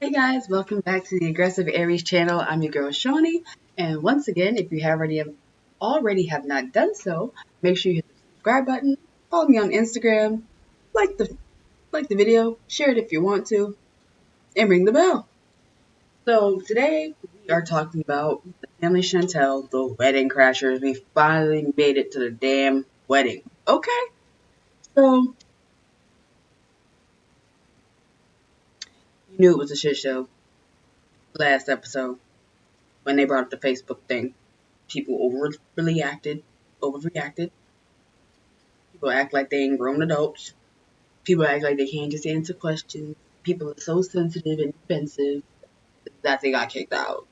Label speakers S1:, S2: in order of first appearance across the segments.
S1: Hey guys, welcome back to the Aggressive Aries channel. I'm your girl Shawnee, and once again, if you have already have not done so, make sure you hit the subscribe button, follow me on Instagram, like the like the video, share it if you want to, and ring the bell. So today we are talking about the family Chantel, the wedding crashers. We finally made it to the damn wedding. Okay, so you knew it was a shit show last episode when they brought up the Facebook thing. People overreacted. People act like they ain't grown adults. People act like they can't just answer questions. People are so sensitive and defensive that they got kicked out.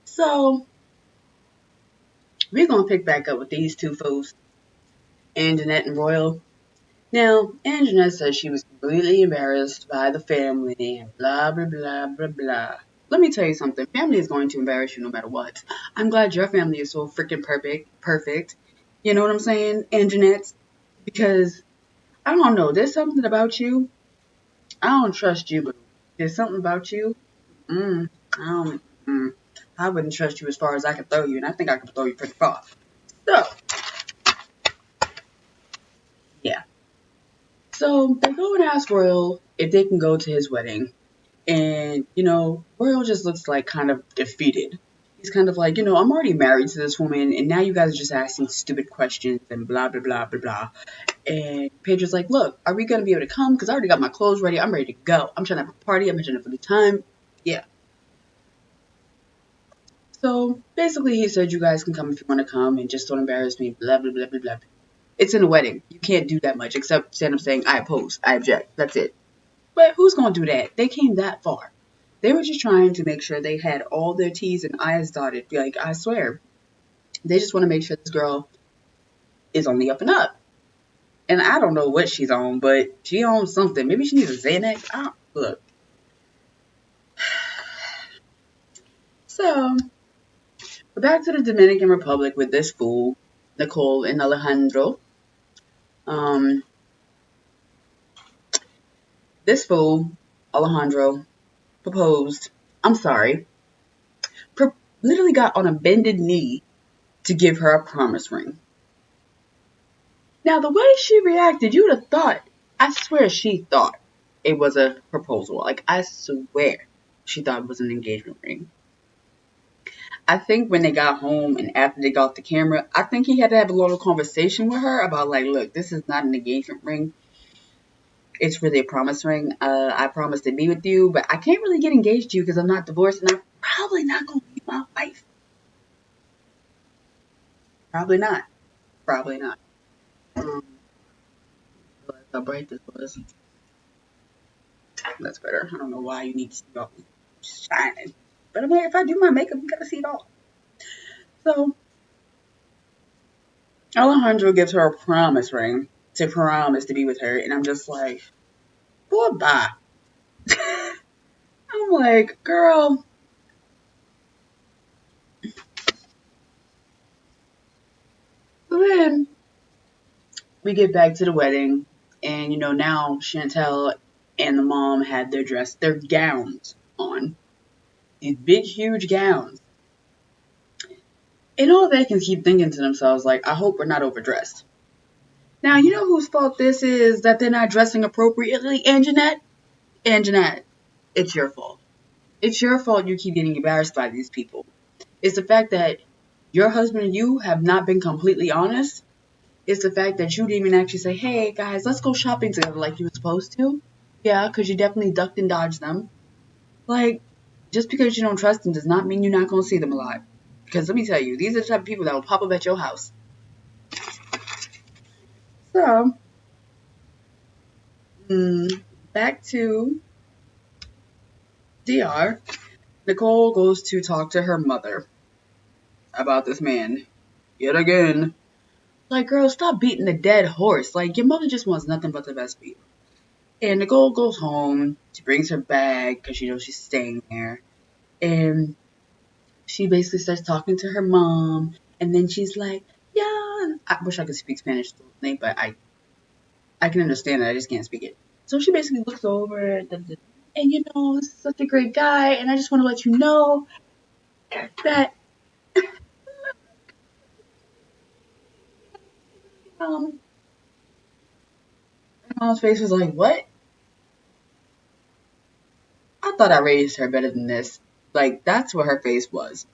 S1: So we're gonna pick back up with these two fools, Anjanette and Royal. Now, Anjanette says she was completely embarrassed by the family and blah blah blah blah blah. Let me tell you something. Family is going to embarrass you no matter what. I'm glad your family is so freaking perfect. You know what I'm saying, Anjanette? Because I don't know. There's something about you. I don't trust you, but there's something about you. I don't. I wouldn't trust you as far as I can throw you, and I think I can throw you pretty far. So, yeah. So they go and ask Royal if they can go to his wedding, and Royal just looks like kind of defeated. He's kind of like, I'm already married to this woman, and now you guys are just asking stupid questions and blah blah blah blah blah. And Pedro's like, look, are we going to be able to come? Because I already got my clothes ready. I'm ready to go. I'm trying to have a party. I'm trying to have a good time. Yeah. So basically, he said, you guys can come if you want to come and just don't embarrass me. Blah, blah, blah, blah, blah. It's in a wedding. You can't do that much except stand up saying, I oppose. I object. That's it. But who's going to do that? They came that far. They were just trying to make sure they had all their T's and I's dotted. Like, I swear. They just want to make sure this girl is on the up and up. And I don't know what she's on, but she owns something. Maybe she needs a Xanax. Look. So, we're back to the Dominican Republic with this fool, Nicole and Alejandro. Um, this fool, Alejandro, proposed. I'm sorry. Literally got on a bended knee to give her a promise ring. Now, the way she reacted, you would have thought, I swear she thought it was a proposal. Like, I swear she thought it was an engagement ring. I think when they got home and after they got the camera, I think he had to have a little conversation with her about, like, look, this is not an engagement ring. It's really a promise ring. I promise to be with you, but I can't really get engaged to you because I'm not divorced and I'm probably not going to be my wife. Probably not. Probably not. How bright this was. That's better. I don't know why you need to see it all shining. But I mean, if I do my makeup, you gotta see it all. So, Alejandro gives her a promise ring to promise to be with her, and I'm just like, boy, bye. I'm like, girl. So then we get back to the wedding, and now Chantel and the mom had their gowns on. These big, huge gowns. And all they can keep thinking to themselves, like, I hope we're not overdressed. Now, you know whose fault this is that they're not dressing appropriately, Anjanette? Anjanette, it's your fault. It's your fault you keep getting embarrassed by these people. It's the fact that your husband and you have not been completely honest. It's the fact that you didn't even actually say, hey, guys, let's go shopping together like you were supposed to. Yeah, because you definitely ducked and dodged them. Like, just because you don't trust them does not mean you're not going to see them a lot. Because let me tell you, these are the type of people that will pop up at your house. So, back to DR. Nicole goes to talk to her mother about this man yet again. Like, girl, stop beating the dead horse. Like, your mother just wants nothing but the best for you. And Nicole goes home. She brings her bag because she knows she's staying there. And she basically starts talking to her mom. And then she's like, yeah. I wish I could speak Spanish, but I can understand it. I just can't speak it. So she basically looks over, and this is such a great guy, and I just want to let you know that um, mom's face was like, what? I thought I raised her better than this. Like, that's what her face was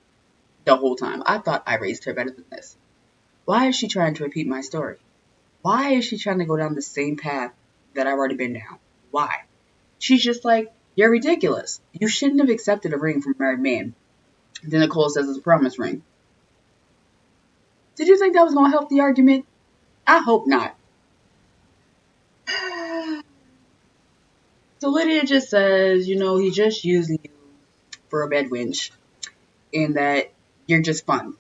S1: the whole time. I thought I raised her better than this. Why is she trying to repeat my story? Why is she trying to go down the same path that I've already been down? Why? She's just like, you're ridiculous. You shouldn't have accepted a ring from a married man. Then Nicole says it's a promise ring. Did you think that was going to help the argument? I hope not. So Lydia just says, he just using you for a bed wench and that you're just fun.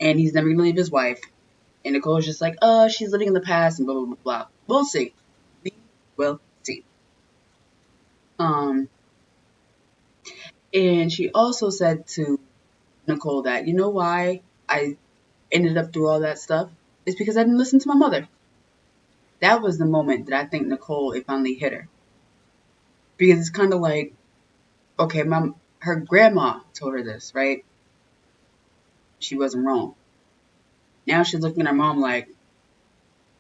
S1: And he's never going to leave his wife. And Nicole's just like, she's living in the past and blah, blah, blah, blah. We'll see. We will see. And she also said to Nicole that, you know why I ended up through all that stuff? It's because I didn't listen to my mother. That was the moment that I think Nicole, it finally hit her. Because it's kind of like, okay, her grandma told her this, right? She wasn't wrong. Now she's looking at her mom like,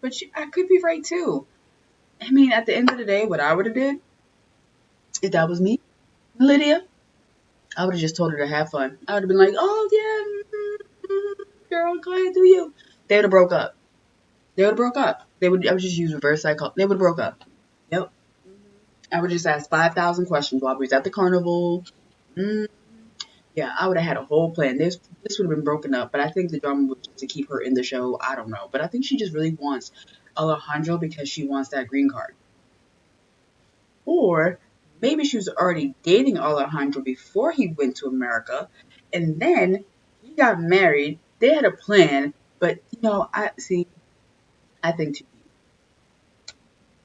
S1: but I could be right too. I mean, at the end of the day, what I would have did, if that was me, Lydia, I would have just told her to have fun. I would have been like, oh yeah, girl, go ahead, do you. They would have broke up. I would just use reverse psychology. They would have broke up. Yep. I would just ask 5,000 questions while we was at the carnival. Yeah, I would have had a whole plan. This would have been broken up, but I think the drama was just to keep her in the show. I don't know. But I think she just really wants Alejandro because she wants that green card. Or maybe she was already dating Alejandro before he went to America, and then he got married. They had a plan, but I think too deep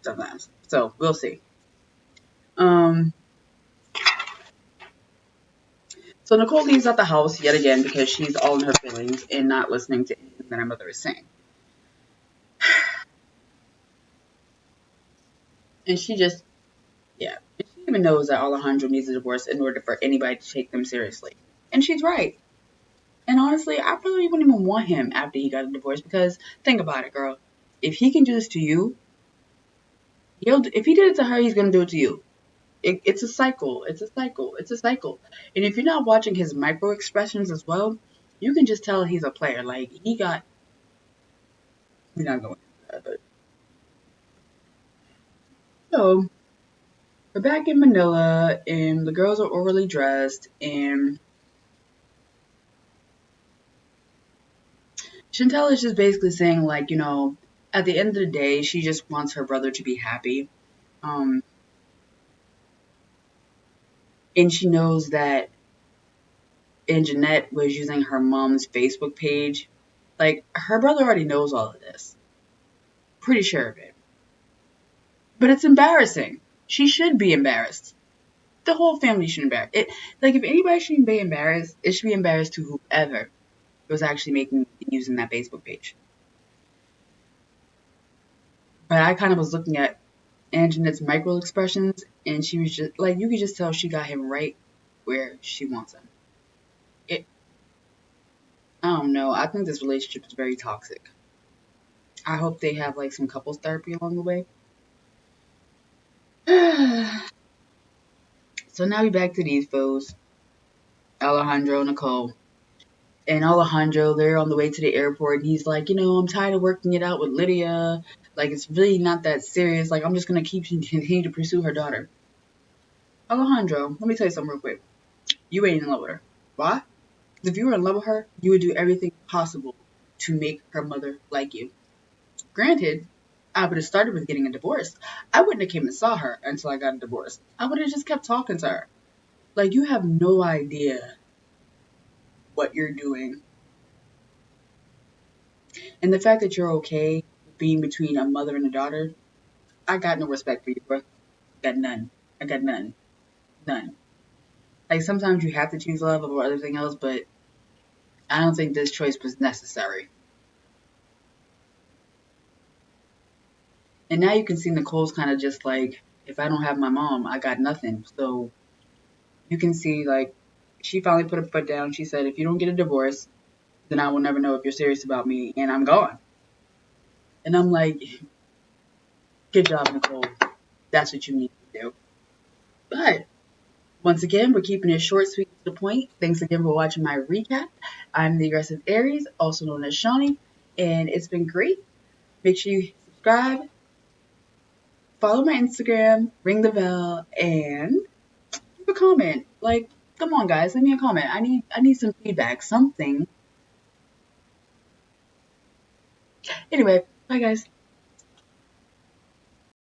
S1: sometimes. So we'll see. So Nicole leaves out the house yet again because she's all in her feelings and not listening to anything that her mother is saying. And she just, yeah. And she even knows that Alejandro needs a divorce in order for anybody to take them seriously. And she's right. And honestly, I probably wouldn't even want him after he got a divorce because think about it, girl. If he can do this to you, if he did it to her, he's going to do it to you. It's a cycle. It's a cycle. It's a cycle. And if you're not watching his micro expressions as well, you can just tell he's a player. Like, we're not going into that, but. So, we're back in Manila, and the girls are overly dressed, and Chantel is just basically saying, like, at the end of the day, she just wants her brother to be happy. And she knows that Jeanette was using her mom's Facebook page. Like, her brother already knows all of this. Pretty sure of it. But it's embarrassing. She should be embarrassed. The whole family should be embarrassed. Like, if anybody should be embarrassed, it should be embarrassed to whoever was actually using that Facebook page. But I kind of was looking at Jeanette's micro expressions, and she was just like, you could just tell she got him right where she wants him. I don't know. I think this relationship is very toxic. I hope they have like some couples therapy along the way. So now we back to these foes. Alejandro, Nicole. And Alejandro, they're on the way to the airport, and he's like, I'm tired of working it out with Lydia. Like, it's really not that serious. Like, I'm just going to continue to pursue her daughter. Alejandro, let me tell you something real quick. You ain't in love with her. Why? If you were in love with her, you would do everything possible to make her mother like you. Granted, I would have started with getting a divorce. I wouldn't have came and saw her until I got a divorce. I would have just kept talking to her. Like, you have no idea what you're doing. And the fact that you're okay being between a mother and a daughter, I got no respect for you, bro. Got none. I got none. None. Like, sometimes you have to choose love over everything else, but I don't think this choice was necessary. And now you can see Nicole's kind of just like if I don't have my mom, I got nothing. So you can see, like, she finally put her foot down. She said, if you don't get a divorce, then I will never know if you're serious about me, and I'm gone. And I'm like, good job, Nicole. That's what you need to do. But once again, we're keeping it short, sweet, to the point. Thanks again for watching my recap. I'm the Aggressive Aries, also known as Shawnee, and it's been great. Make sure you subscribe, follow my Instagram, ring the bell, and leave a comment. Like, come on, guys, leave me a comment. I need some feedback, something. Anyway, bye, guys.